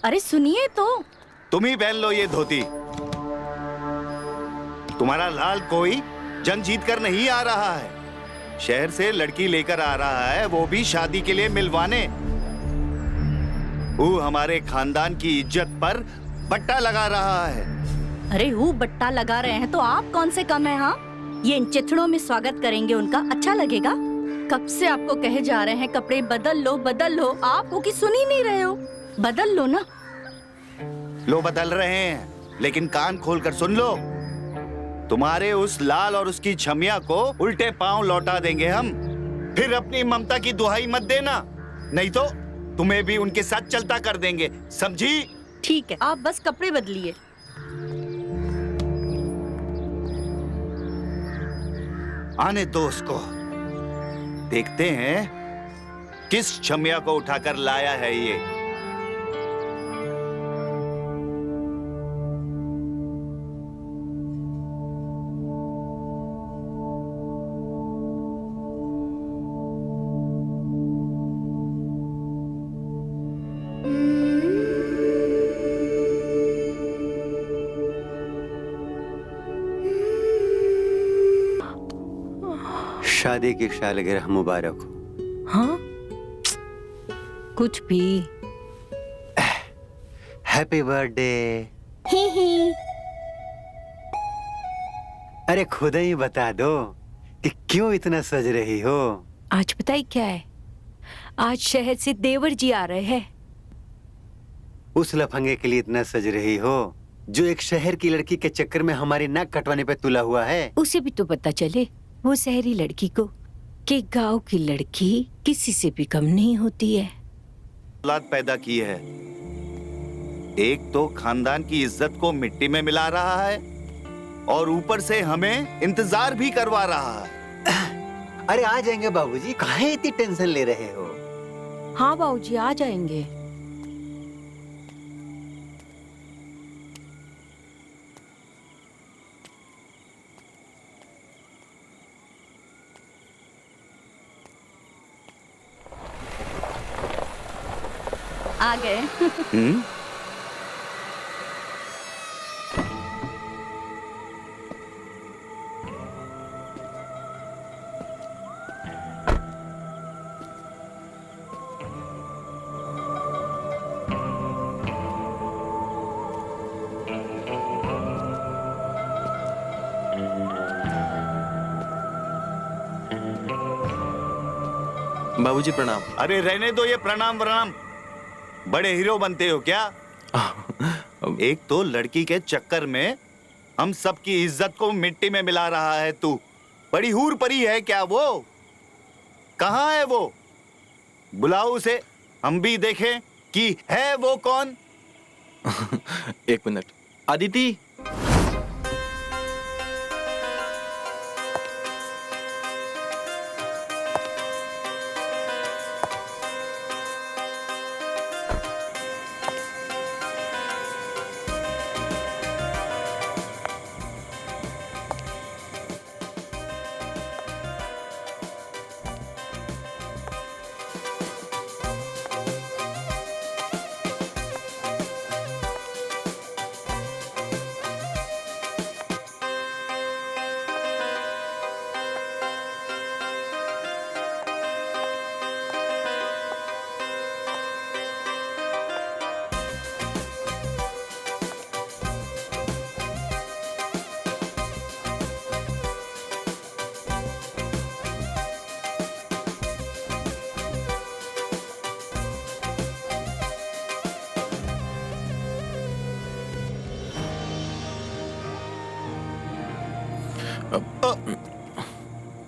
अरे सुनिए तो। तुम ही पहन लो ये धोती। तुम्हारा लाल कोई जंग जीत कर नहीं आ रहा है, शहर से लड़की लेकर आ रहा है, वो भी शादी के लिए मिलवाने। वो हमारे खानदान की इज्जत पर बट्टा लगा रहा है। अरे वो बट्टा लगा रहे हैं तो आप कौन से कम है? हाँ, ये इन चिथड़ों में स्वागत करेंगे उनका, अच्छा लगेगा? कब से आपको कहे जा रहे हैं कपड़े बदल लो बदल लो, आप वो की सुन ही नहीं रहे हो। बदल लो ना। लो बदल रहे हैं, लेकिन कान खोलकर सुन लो। तुम्हारे उस लाल और उसकी छमिया को उल्टे पांव लौटा देंगे हम। फिर अपनी ममता की दुहाई मत देना, नहीं तो तुम्हें भी उनके साथ चलता कर देंगे, समझी? ठीक है, आप बस कपड़े बदलिए। आने दो उसको, देखते हैं किस छमिया को उठाकर लाया है ये। शादी की सालगिरह मुबारक हो। हाँ, कुछ भी। Happy birthday. ही ही। अरे खुद ही बता दो कि क्यों इतना सज रही हो। आज पता ही क्या है, आज शहर से देवर जी आ रहे हैं। उस लफंगे के लिए इतना सज रही हो जो एक शहर की लड़की के चक्कर में हमारी नाक कटवाने पे तुला हुआ है। उसे भी तो पता चले वो शहरी लड़की को कि गांव की लड़की किसी से भी कम नहीं होती है। औलाद पैदा की है, एक तो खानदान की इज्जत को मिट्टी में मिला रहा है और ऊपर से हमें इंतजार भी करवा रहा है। अरे आ जाएंगे बाबूजी, काहे इतनी टेंशन ले रहे हो? हाँ बाबूजी आ जाएंगे। आ गए। बाबूजी प्रणाम। अरे रहने दो ये प्रणाम वराम, बड़े हीरो बनते हो क्या? एक तो लड़की के चक्कर में हम सबकी इज्जत को मिट्टी में मिला रहा है तू। बड़ी हूर परी है क्या वो? कहाँ है वो? बुलाओ उसे, हम भी देखें कि है वो कौन। एक मिनट। अदिति।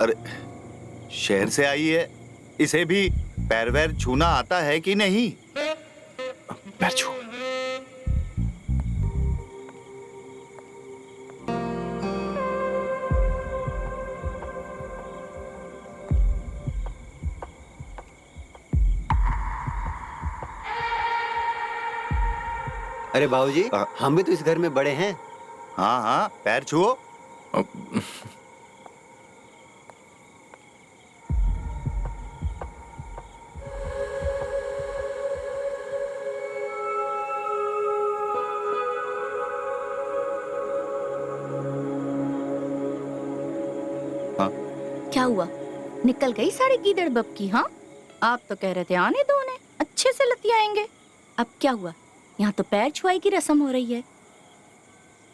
अरे शहर से आई है, इसे भी पैर वैर छूना आता है कि नहीं? पैर छू। अरे बाबूजी, हम भी तो इस घर में बड़े हैं। हाँ हाँ, पैर छुओ। क्या हुआ, निकल गई साड़ी गीदड़ बब की? हाँ, आप तो कह रहे थे आने दो उन्हें, अच्छे से लतियाएंगे। अब क्या हुआ, यहाँ तो पैर छुआई की रस्म हो रही है।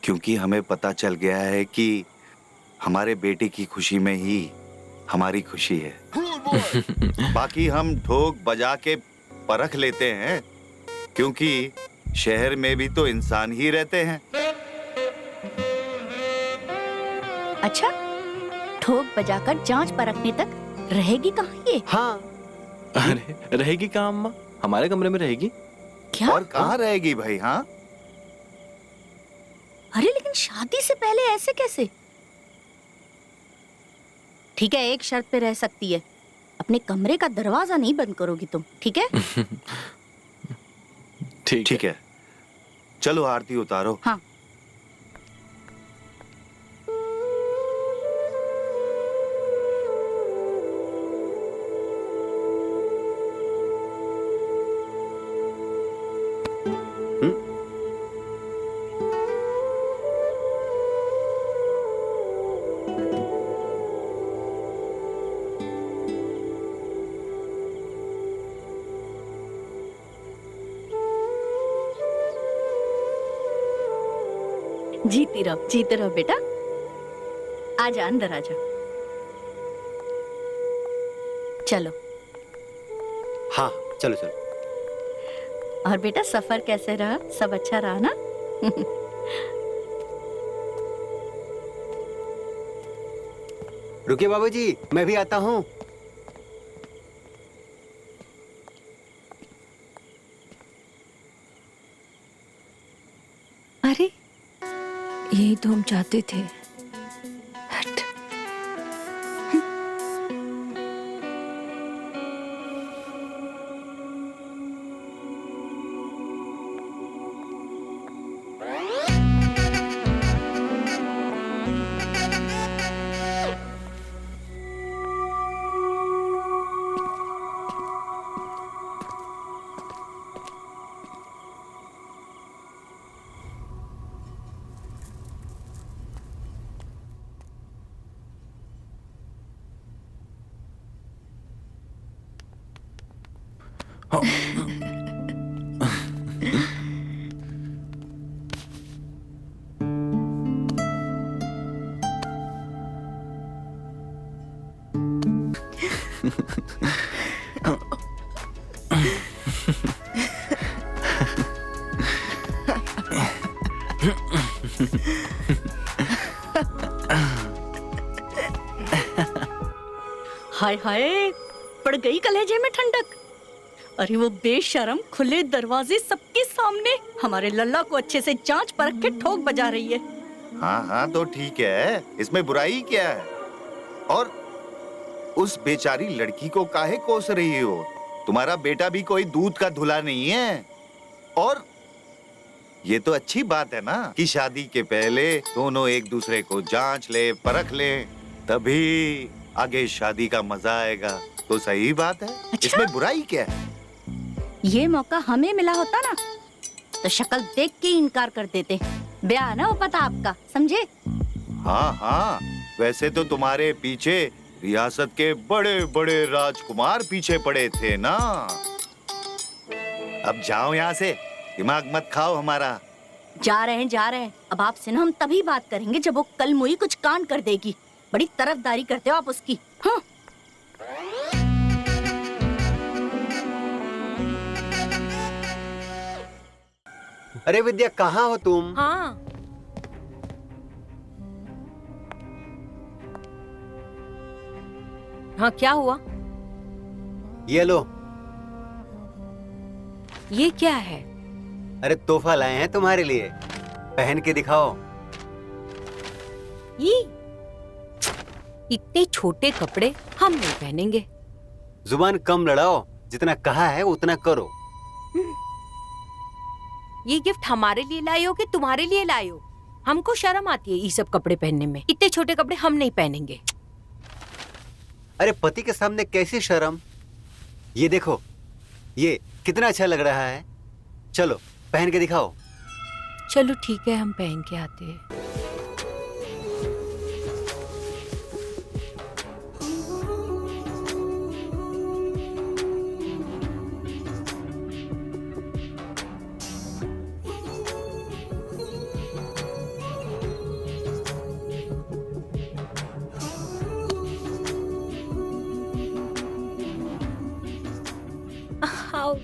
क्योंकि हमें पता चल गया है कि हमारे बेटे की खुशी में ही हमारी खुशी है। बाकी हम ठोक बजा के परख लेते हैं, क्योंकि शहर में भी तो इंसान ही रहते हैं। अच्छा, ठोक बजाकर जांच परखने तक रहेगी कहाँ ये? हाँ, अरे रहेगी कहाँ अम्मा? हमारे कमरे में रहेगी। क्या? और कहाँ रहेगी भाई? हाँ, अरे लेकिन शादी से पहले ऐसे कैसे? ठीक है, एक शर्त पे रह सकती है, अपने कमरे का दरवाजा नहीं बंद करोगी तुम, ठीक है? ठीक है। चलो आरती उतारो। हाँ। जीते रहो बेटा। आजा, अंदर आजा। चलो। हाँ, चलो चलो। और बेटा, सफर कैसे रहा? सब अच्छा रहा ना? रुकिए बाबूजी, मैं भी आता हूँ। अरे यही तो हम चाहते थे। हट। हाय हाय, पड़ गई कलेजे में ठंडक। अरे वो बेशरम खुले दरवाजे सबके सामने हमारे लल्ला को अच्छे से जांच परख के ठोक बजा रही है। हाँ हाँ, तो ठीक है, इसमें बुराई क्या है? और उस बेचारी लड़की को काहे कोस रही हो? तुम्हारा बेटा भी कोई दूध का धुला नहीं है। और ये तो अच्छी बात है ना कि शादी के पहले दोनों एक दूसरे को जांच ले, परख ले, तभी आगे शादी का मजा आएगा। तो सही बात है। अच्छा? इसमें बुराई क्या है? ये मौका हमें मिला होता ना तो शक्ल देख के इनकार कर देते। ब्याह ना हो पता आपका, समझे? हाँ हाँ, वैसे तो तुम्हारे पीछे रियासत के बड़े बड़े राजकुमार पीछे पड़े थे ना। अब जाओ यहाँ से, दिमाग मत खाओ हमारा। जा रहे हैं। अब आपसे ना हम तभी बात करेंगे जब वो कल मुई कुछ कांड कर देगी। बड़ी तरफदारी करते हो आप उसकी। हाँ। अरे विद्या, कहाँ हो तुम? हाँ, हाँ क्या हुआ? ये लो। ये क्या है? अरे तोहफा लाए हैं तुम्हारे लिए, पहन के दिखाओ। ये इतने छोटे कपड़े हम नहीं पहनेंगे। जुबान कम लड़ाओ, जितना कहा है उतना करो। ये गिफ्ट हमारे लिए लाए हो कि तुम्हारे लिए लाए हो? हमको शर्म आती है ये सब कपड़े पहनने में। इतने छोटे कपड़े हम नहीं पहनेंगे। अरे पति के सामने कैसी शर्म। ये देखो, ये कितना अच्छा लग रहा है। चलो पहन के दिखाओ। चलो ठीक है, हम पहन के आते हैं। आओ।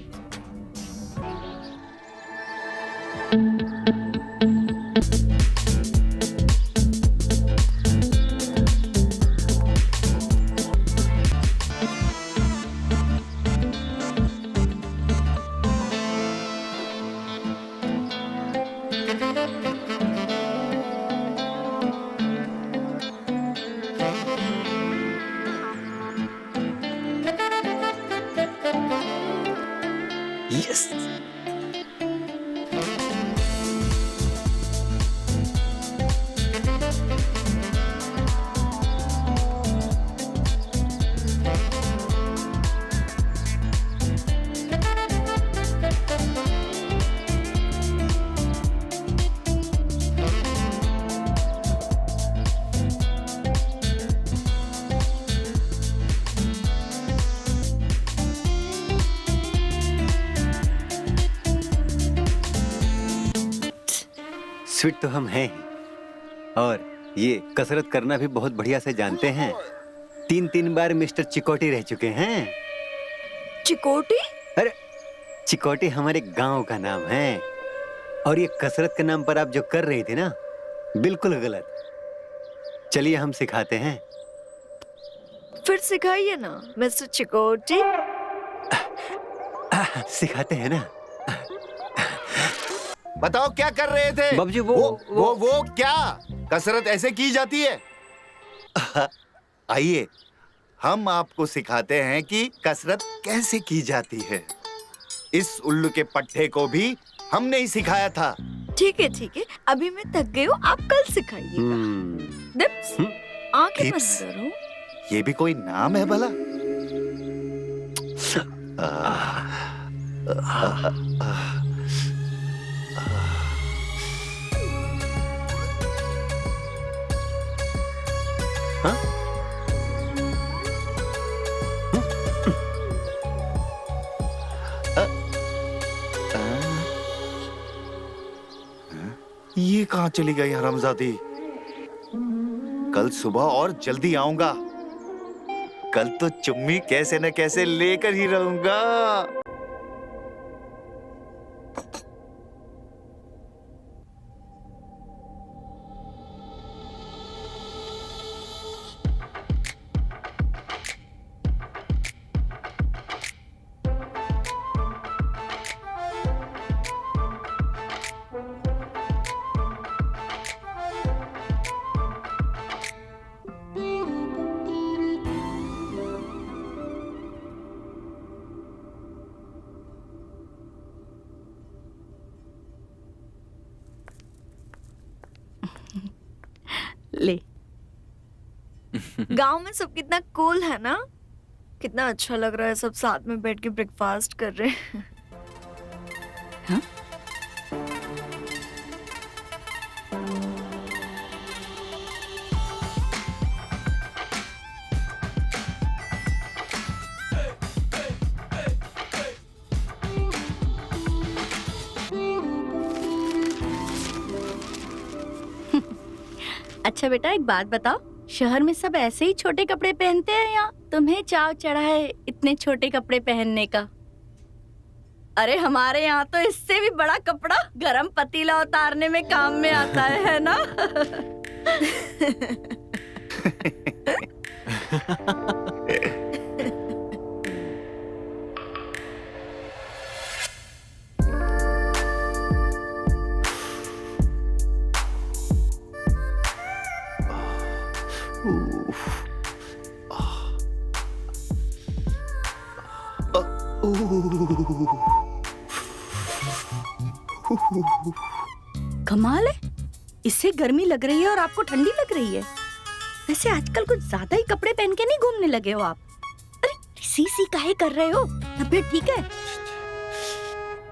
यस। स्वीट तो हम हैं ही, और ये कसरत करना भी बहुत बढ़िया से जानते हैं। 3 बार मिस्टर चिकोटी रह चुके हैं। चिकोटी? अरे चिकोटी हमारे गांव का नाम है, और ये कसरत के नाम पर आप जो कर रही थी ना, बिल्कुल गलत। चलिए हम सिखाते हैं। फिर सिखाइए ना मिस्टर चिकोटी। सिखाते हैं ना। बताओ क्या कर रहे थे? बाबूजी वो क्या कसरत ऐसे की जाती है? आइए हम आपको सिखाते हैं कि कसरत कैसे की जाती है। इस उल्लू के पट्टे को भी हमने ही सिखाया था। ठीक है, अभी मैं थक गई हूँ, आप कल सिखाइएगा। डिप्स, आंखें बंद डिप्स? करो। ये भी कोई नाम है भला? ये कहाँ चली गई हरामजादी? कल सुबह और जल्दी आऊंगा। कल तो चुम्मी कैसे न कैसे लेकर ही रहूंगा। ले। गांव में सब कितना कूल है ना, कितना अच्छा लग रहा है, सब साथ में बैठ के ब्रेकफास्ट कर रहे हैं। अच्छा बेटा, एक बात बताओ, शहर में सब ऐसे ही छोटे कपड़े पहनते हैं या तुम्हें चाव चढ़ा है इतने छोटे कपड़े पहनने का? अरे हमारे यहाँ तो इससे भी बड़ा कपड़ा गरम पतीला उतारने में काम में आता है ना? कमाल है, इससे गर्मी लग रही है और आपको ठंडी लग रही है। वैसे आजकल कुछ ज्यादा ही कपड़े पहन के नहीं घूमने लगे हो आप? अरे सी काहे कर रहे हो? तबीयत ठीक है?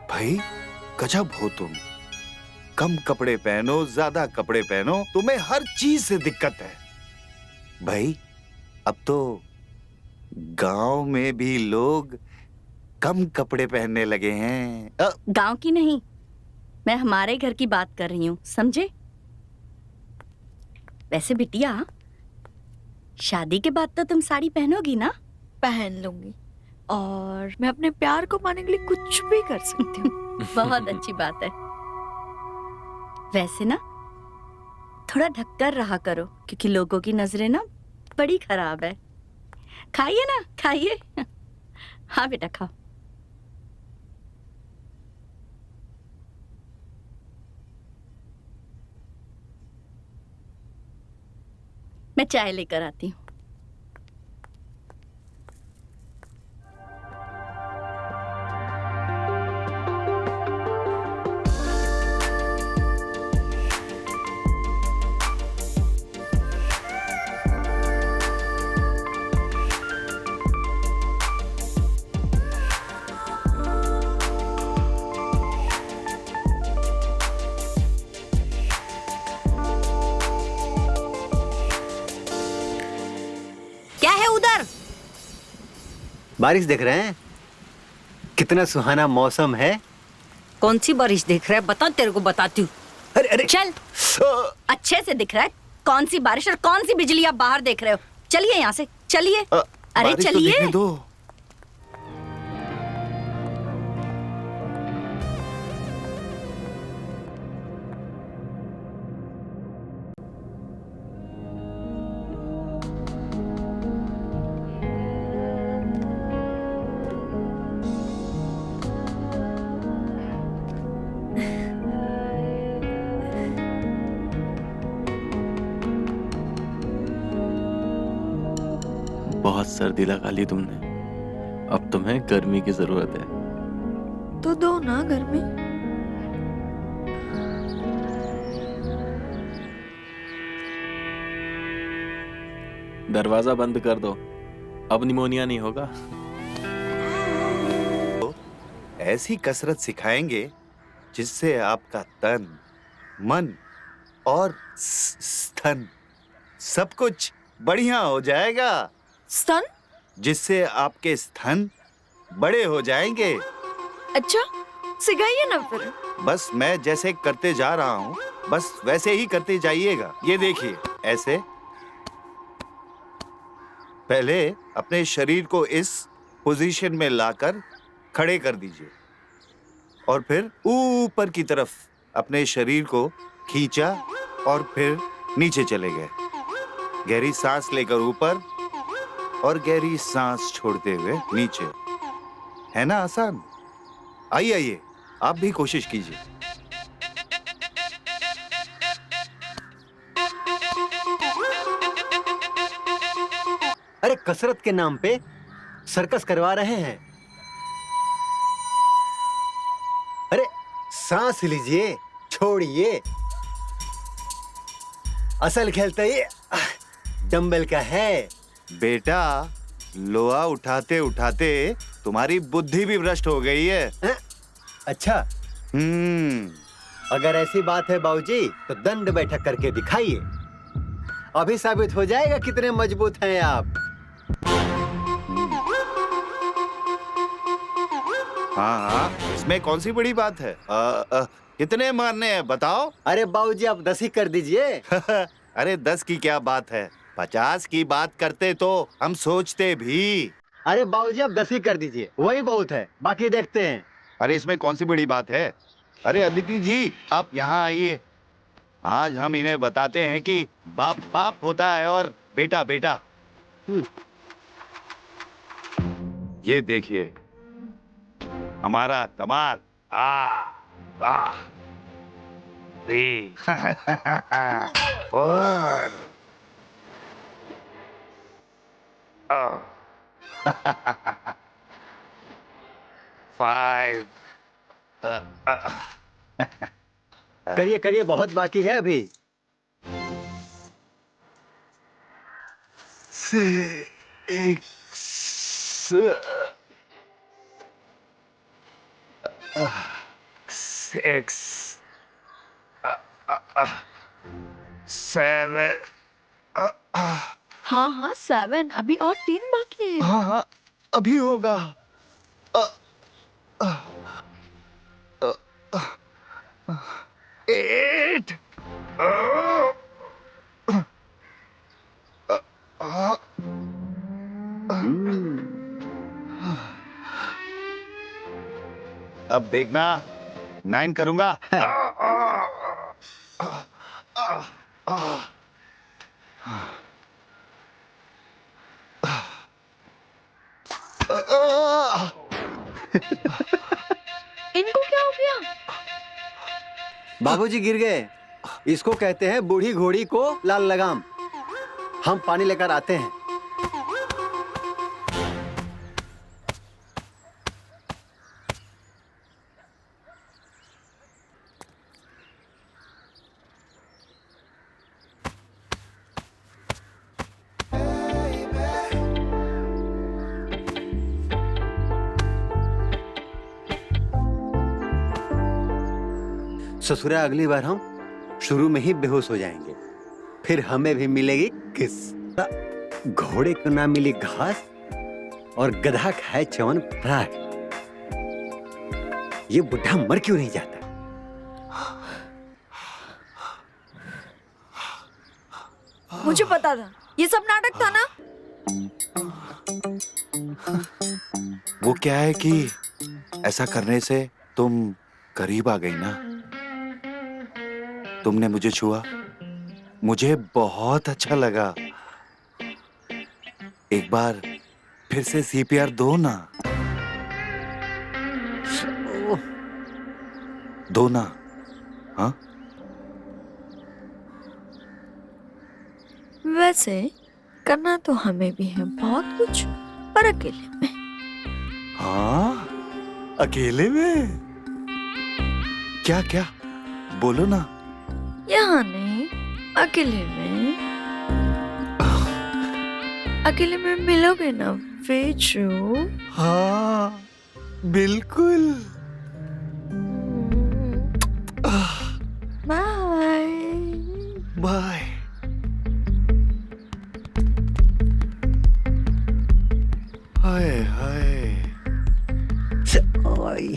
भाई गजब हो तुम। कम कपड़े पहनो, ज्यादा कपड़े पहनो, तुम्हें हर चीज से दिक्कत है। भाई अब तो गांव में भी लोग कम कपड़े पहनने लगे हैं। गांव की नहीं, मैं हमारे घर की बात कर रही हूँ, समझे? वैसे बिटिया, शादी के बाद तो तुम साड़ी पहनोगी ना? पहन लूंगी। और मैं अपने प्यार को पाने के लिए कुछ भी कर सकती हूँ। बहुत अच्छी बात है। वैसे ना थोड़ा ढककर रहा करो, क्योंकि लोगों की नजरें ना बड़ी खराब है। खाइए ना, खाइए। हाँ बेटा खाओ। मैं चाय लेकर आती हूँ। क्या है उधर? बारिश देख रहे हैं? कितना सुहाना मौसम है। कौन सी बारिश देख रहा है? बता, तेरे को बताती हूँ। अरे अरे चल, अच्छे से दिख रहा है कौन सी बारिश और कौन सी बिजली आप बाहर देख रहे हो। चलिए यहाँ से, चलिए। अरे बारिश तो चलिए। दिखने दो। बहुत सर्दी लगा ली तुमने, अब तुम्हें गर्मी की जरूरत है। तो दो ना घर में। दरवाजा बंद कर दो, अब निमोनिया नहीं होगा। ऐसी कसरत सिखाएंगे जिससे आपका तन, मन और स्तन सब कुछ बढ़िया हो जाएगा। स्तन? जिससे आपके स्तन बड़े हो जाएंगे। अच्छा, सिखाइए ना फिर। बस मैं जैसे करते जा रहा हूँ, बस वैसे ही करते जाइएगा। ये देखिए, ऐसे। पहले अपने शरीर को इस पोजीशन में लाकर खड़े कर दीजिए और फिर ऊपर की तरफ अपने शरीर को खींचा और फिर नीचे चले गए। गहरी सांस लेकर ऊपर और गहरी सांस छोड़ते हुए नीचे। है ना आसान? आइए आइए, आप भी कोशिश कीजिए। अरे कसरत के नाम पे सर्कस करवा रहे हैं। अरे सांस लीजिए, छोड़िए। असल खेल तो ये डंबल का है। बेटा, लोहा उठाते उठाते तुम्हारी बुद्धि भी भ्रष्ट हो गई है। अच्छा, अगर ऐसी बात है बाबूजी, तो दंड बैठक करके दिखाइए। अभी साबित हो जाएगा कितने मजबूत हैं आप। हाँ हाँ, इसमें कौन सी बड़ी बात है? कितने मारने हैं बताओ? अरे बाबूजी, आप 10 ही कर दीजिए। अरे 10 की क्या बात है, 50 की बात करते तो हम सोचते भी। अरे बाबूजी, आप 10 ही कर दीजिए, वही बहुत है, बाकी देखते हैं। अरे इसमें कौन सी बड़ी बात है? अरे अदिति जी, आप यहाँ आइए। आज हम इन्हें बताते हैं कि बाप बाप होता है और बेटा बेटा। ये देखिए हमारा कमाल। और फाइव। करिए करिए, बहुत बाकी है अभी। Six, 7। हाँ हाँ 7, अभी और 3 बाकी है। हाँ हाँ, अभी होगा। 8। अब देखना 9 करूंगा। इनको क्या हो गया? बाबूजी गिर गए। इसको कहते हैं बूढ़ी घोड़ी को लाल लगाम। हम पानी लेकर आते हैं। ससुरा अगली बार हम शुरू में ही बेहोश हो जाएंगे, फिर हमें भी मिलेगी किस। घोड़े को ना मिली घास और गधा खाए चवन प्राण। ये बुढ़ा मर क्यों नहीं जाता? मुझे पता था ये सब नाटक था ना। वो क्या है कि ऐसा करने से तुम करीब आ गई ना। तुमने मुझे छुआ, मुझे बहुत अच्छा लगा। एक बार फिर से CPR दो ना। दो ना। हाँ वैसे करना तो हमें भी है बहुत कुछ, पर अकेले में। हाँ अकेले में क्या क्या बोलो ना। यहाँ नहीं, अकेले में। अकेले में मिलोगे ना वेजू? हाँ बिल्कुल। Bye bye. Hi hi. ओए,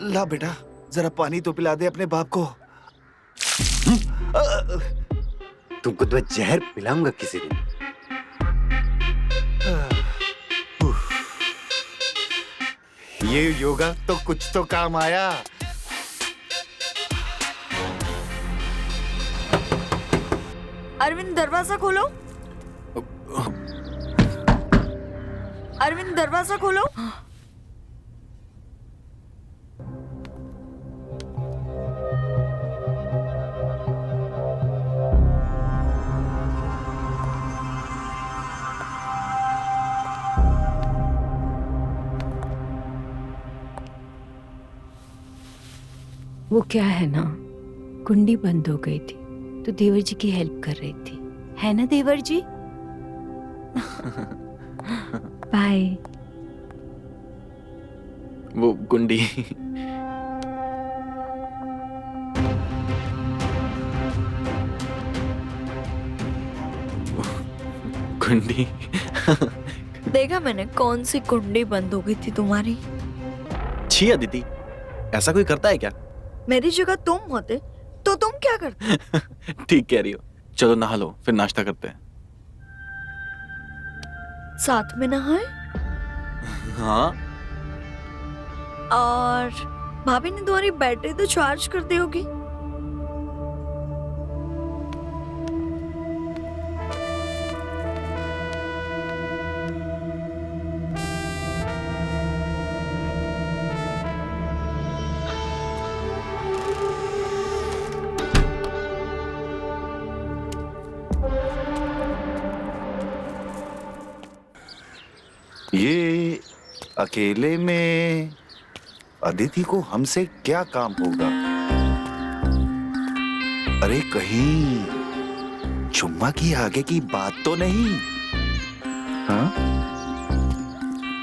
ला बेटा, जरा पानी तो पिला दे अपने बाप को। तुमको तो जहर पिलाऊंगा किसी दिन। ये योगा तो कुछ तो काम आया। अरविंद दरवाजा खोलो। अरविंद दरवाजा खोलो। वो क्या है ना, कुंडी बंद हो गई थी तो देवर जी की हेल्प कर रही थी, है ना देवर जी? बाय। वो कुंडी कुंडी देखा मैंने कौन सी कुंडी बंद हो गई थी तुम्हारी। छी अदिति, ऐसा कोई करता है क्या? मेरी जगह तुम होते तो तुम क्या करते? ठीक कह रही हो। चलो नहा लो, फिर नाश्ता करते हैं। साथ में नहाए। हाँ और भाभी ने तुम्हारी बैटरी तो चार्ज कर दी होगी। ये अकेले में अदिति को हमसे क्या काम होगा? अरे कहीं चुम्मा की आगे की बात तो नहीं? हाँ?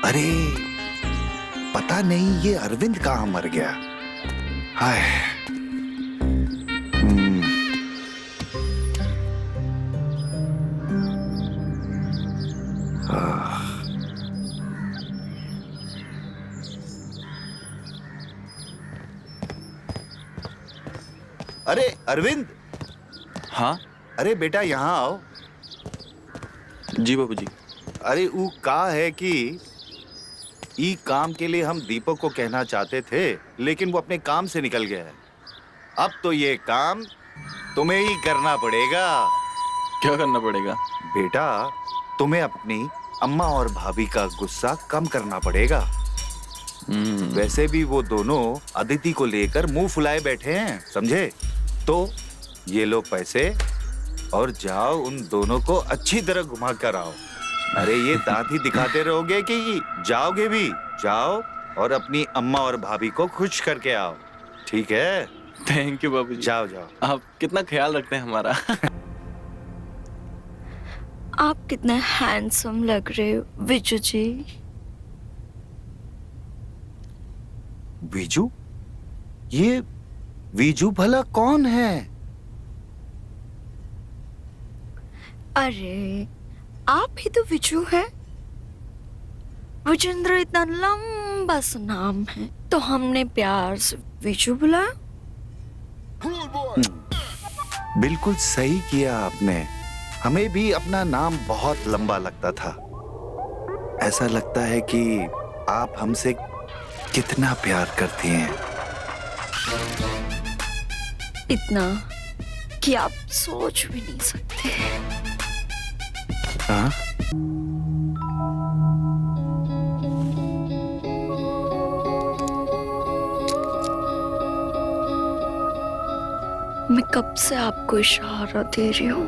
अरे पता नहीं ये अरविंद कहाँ मर गया। हाय। अरे अरविंद, हाँ अरे बेटा यहाँ आओ। जी बाबूजी। अरे वो का है कि ई काम के लिए हम दीपक को कहना चाहते थे, लेकिन वो अपने काम से निकल गया है। अब तो ये काम तुम्हें ही करना पड़ेगा। क्या करना पड़ेगा? बेटा, तुम्हें अपनी अम्मा और भाभी का गुस्सा कम करना पड़ेगा। वैसे भी वो दोनों अदिति को लेकर मुंह फुलाए बैठे हैं, समझे? तो ये लो पैसे और जाओ उन दोनों को अच्छी तरह घुमा कर आओ। अरे ये दांत ही दिखाते रहोगे कि जाओगे भी? जाओ और अपनी अम्मा और भाभी को खुश करके आओ, ठीक है? थैंक यू बाबूजी। जाओ जाओ। आप कितना ख्याल रखते हैं हमारा। आप कितने हैंडसम लग रहे हो विजू जी। वीजू? ये वीजू भला कौन है? अरे आप ही तो विजू है। विजेंद्र इतना लंबा सा नाम है तो हमने प्यार से विजू बुलाया। बिल्कुल सही किया आपने। हमें भी अपना नाम बहुत लंबा लगता था। ऐसा लगता है कि आप हमसे कितना प्यार करती हैं। इतना कि आप सोच भी नहीं सकते। हाँ? मैं कब से आपको इशारा दे रही हूँ,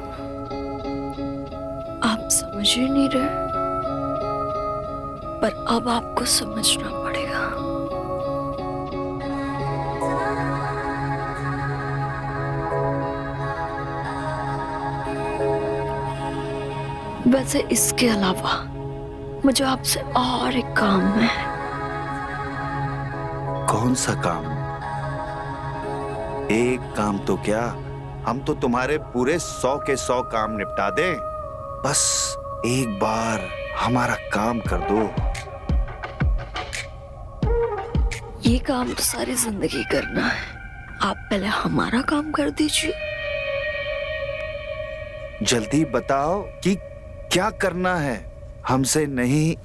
आप समझ ही नहीं रहे। पर अब आपको समझना पड़ेगा। वैसे इसके अलावा मुझे आपसे और एक काम है। कौन सा काम? एक काम तो क्या, हम तो तुम्हारे पूरे 100 के 100 काम निपटा दें। बस एक बार हमारा काम कर दो। ये काम तो सारी जिंदगी करना है। आप पहले हमारा काम कर दीजिए। जल्दी बताओ कि क्या करना है। हमसे नहीं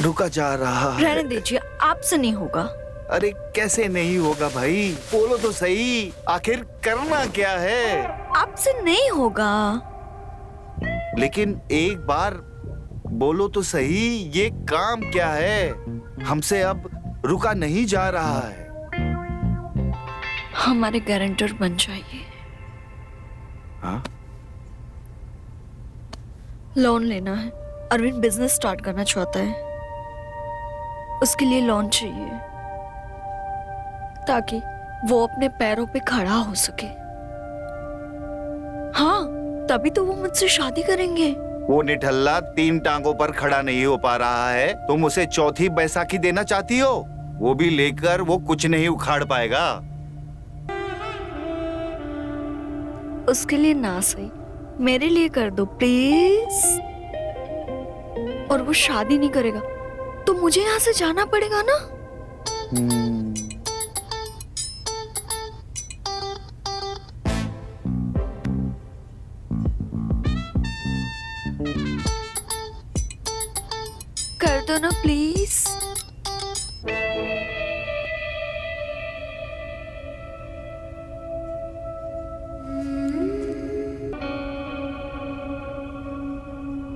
रुका जा रहा है। रहने दीजिए, आपसे नहीं होगा। अरे कैसे नहीं होगा भाई, बोलो तो सही, आखिर करना क्या है? आपसे नहीं होगा। लेकिन एक बार बोलो तो सही, ये काम क्या है? हमसे अब रुका नहीं जा रहा है। हमारे गारंटर बन जाइए। हाँ? लोन लेना है। अरविंद बिजनेस स्टार्ट करना चाहता है, उसके लिए लोन चाहिए ताकि वो अपने पैरों पे खड़ा हो सके। हाँ, तभी तो वो मुझसे शादी करेंगे। वो निठल्ला 3 टांगों पर खड़ा नहीं हो पा रहा है, तुम उसे चौथी बैसाखी देना चाहती हो? वो भी लेकर वो कुछ नहीं उखाड़ पाएगा। उसके लिए ना सही, मेरे लिए कर दो प्लीज। और वो शादी नहीं करेगा तो मुझे यहाँ से जाना पड़ेगा ना। कर दो ना प्लीज।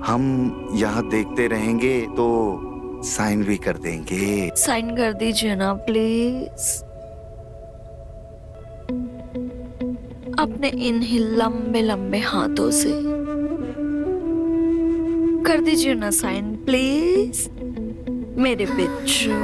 हम यहाँ देखते रहेंगे तो साइन भी कर देंगे। साइन कर दीजिए ना प्लीज। अपने इन ही लंबे लंबे हाथों से कर दीजिए ना साइन प्लीज, मेरे बिच्छू।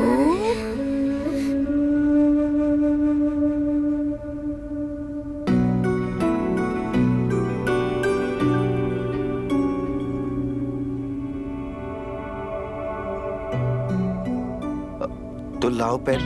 तो लाओ पेन।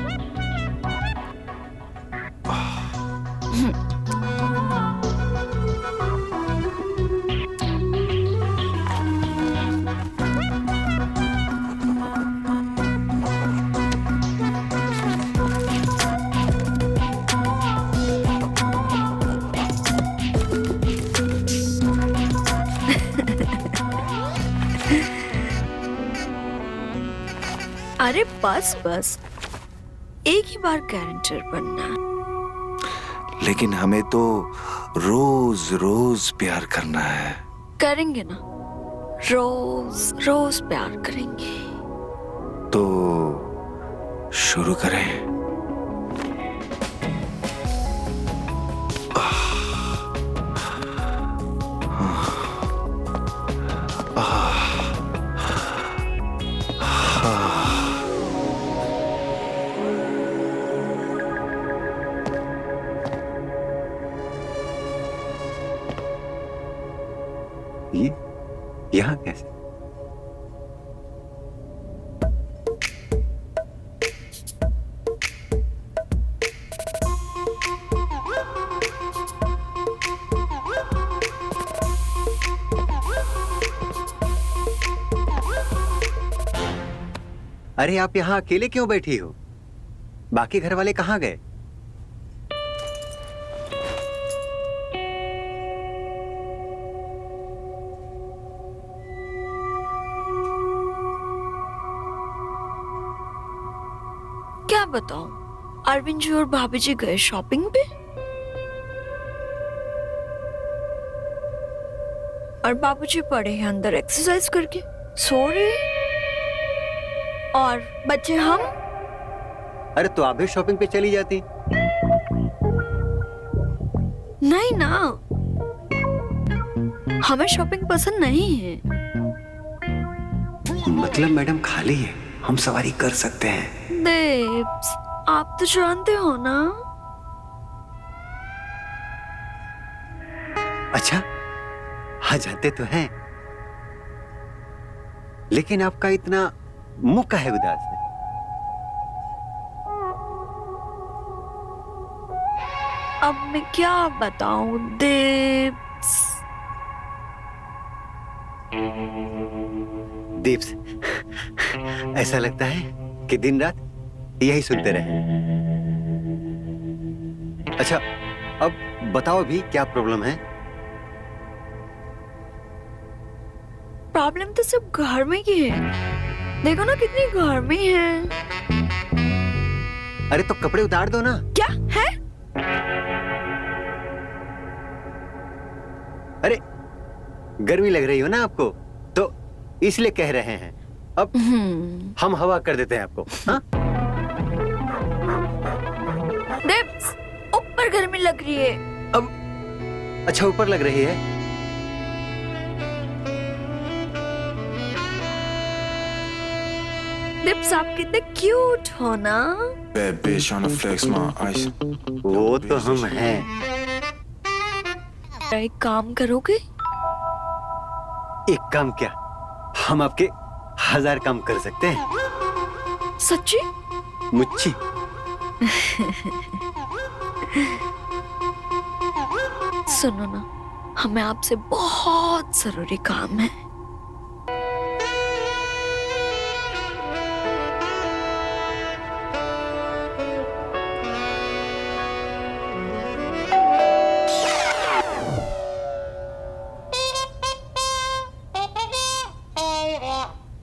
अरे बस बस, एक ही बार गारंटर बनना है। लेकिन हमें तो रोज रोज प्यार करना है। करेंगे ना, रोज रोज प्यार करेंगे। तो शुरू करें। ये यहाँ कैसे? अरे आप यहाँ अकेले क्यों बैठी हो? बाकी घर वाले कहाँ गए? क्या बताऊं, अरविंद जी और भाभी जी गए शॉपिंग पे और बाबूजी पड़े हैं अंदर एक्सरसाइज करके, सो रहे। और बच्चे हम। अरे तो आप भी शॉपिंग पे चली जाती। नहीं ना, हमें शॉपिंग पसंद नहीं है। मतलब मैडम खाली है, हम सवारी कर सकते हैं। देव्स, आप तो जानते हो ना। अच्छा, हाँ जानते तो हैं, लेकिन आपका इतना मुंह काहे उदास है? अब मैं क्या बताऊं देव्स। दीप्स, ऐसा लगता है कि दिन रात यही सुनते रहे। अच्छा, अब बताओ भी क्या प्रॉब्लम है? प्रॉब्लम तो सब घर में की है। देखो ना कितनी गर्मी है। अरे तो कपड़े उतार दो ना। क्या है? अरे गर्मी लग रही हो ना आपको, तो इसलिए कह रहे हैं। अब हम हवा कर देते हैं आपको। हाँ? देव्स, ऊपर गर्मी लग रही है। अब अच्छा, ऊपर लग रही है। देव्स, आप कितने क्यूट हो ना। Bad bitch on the flex my ice. वो तो हम हैं। एक काम करोगे? एक काम क्या, हम आपके 1000 काम कर सकते हैं। सच्ची? मुच्ची। सुनो ना, हमें आपसे बहुत जरूरी काम है।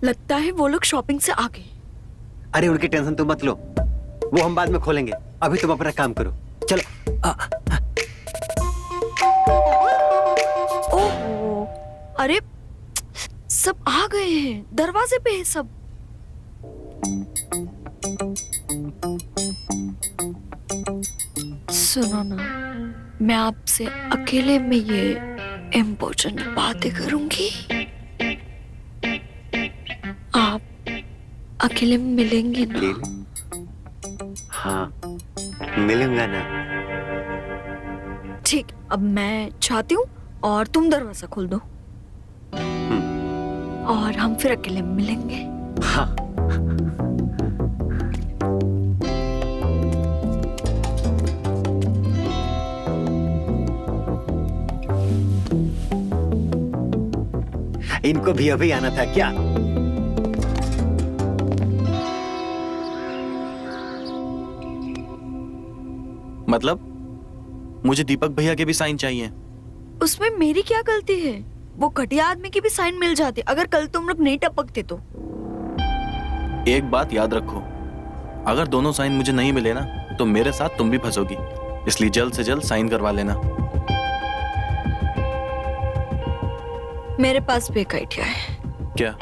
लगता है वो लोग शॉपिंग से आ गए। अरे उनकी टेंशन तुम मत लो, वो हम बाद में खोलेंगे। अभी तुम अपना काम करो, चलो। ओह, अरे सब आ गए हैं, दरवाजे पे है सब। सुनो ना, मैं आपसे अकेले में ये इम्पोर्टेंट बातें करूंगी। आप अकेले में मिलेंगे ना? हाँ, मिलूंगा ना। ठीक, अब मैं चाहती हूँ और तुम दरवाजा खोल दो और हम फिर अकेले में मिलेंगे। हाँ। इनको भी अभी आना था क्या? मतलब मुझे दीपक भैया के भी साइन चाहिए। उसमें मेरी क्या गलती है? वो घटिया आदमी की भी साइन मिल जाती अगर कल तुम लोग नहीं टपकते तो। एक बात याद रखो, अगर दोनों साइन मुझे नहीं मिले ना तो मेरे साथ तुम भी फंसोगी, इसलिए जल्द से जल्द साइन करवा लेना। मेरे पास भी एक आइडिया है। क्या?